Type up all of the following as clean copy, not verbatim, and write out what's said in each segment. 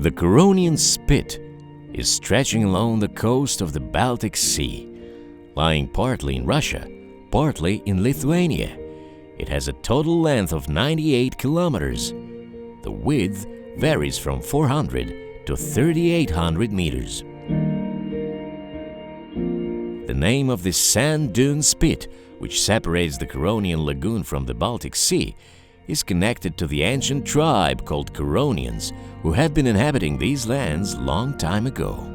The Caronian Spit is stretching along the coast of the Baltic Sea, lying partly in Russia, partly in Lithuania. It has a total length of 98 kilometers. The width varies from 400 to 3,800 meters. The name of this sand dune spit, which separates the Curonian lagoon from the Baltic Sea, is connected to the ancient tribe called Curonians, who had been inhabiting these lands long time ago.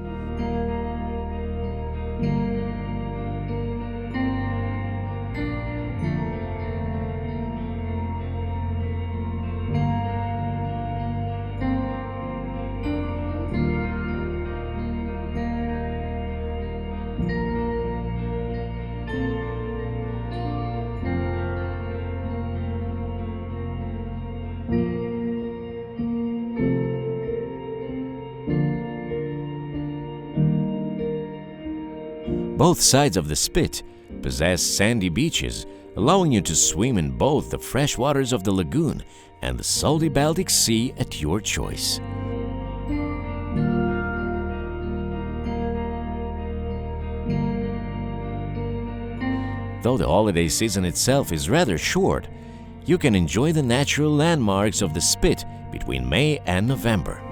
Both sides of the spit possess sandy beaches, allowing you to swim in both the fresh waters of the lagoon and the salty Baltic Sea at your choice. Though the holiday season itself is rather short, you can enjoy the natural landmarks of the spit between May and November.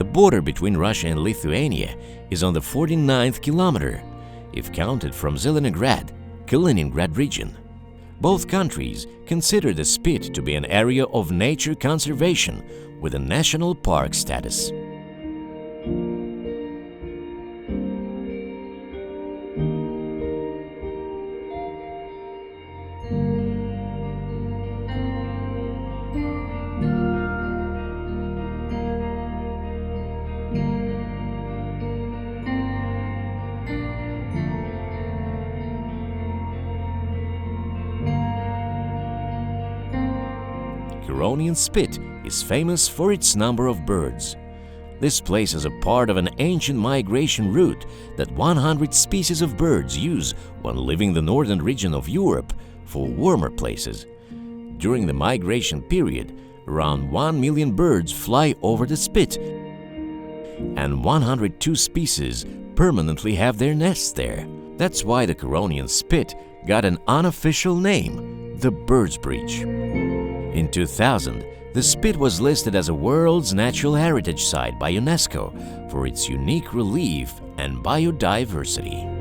The border between Russia and Lithuania is on the 49th kilometer, if counted from Zelenograd, Kaliningrad region. Both countries consider the Spit to be an area of nature conservation with a national park status. Caronian Spit is famous for its number of birds. This place is a part of an ancient migration route that 100 species of birds use when leaving the northern region of Europe for warmer places. During the migration period, around 1 million birds fly over the Spit, and 102 species permanently have their nests there. That's why the Caronian Spit got an unofficial name, the Bird's Breach. In 2000, the Spit was listed as a World's Natural Heritage Site by UNESCO for its unique relief and biodiversity.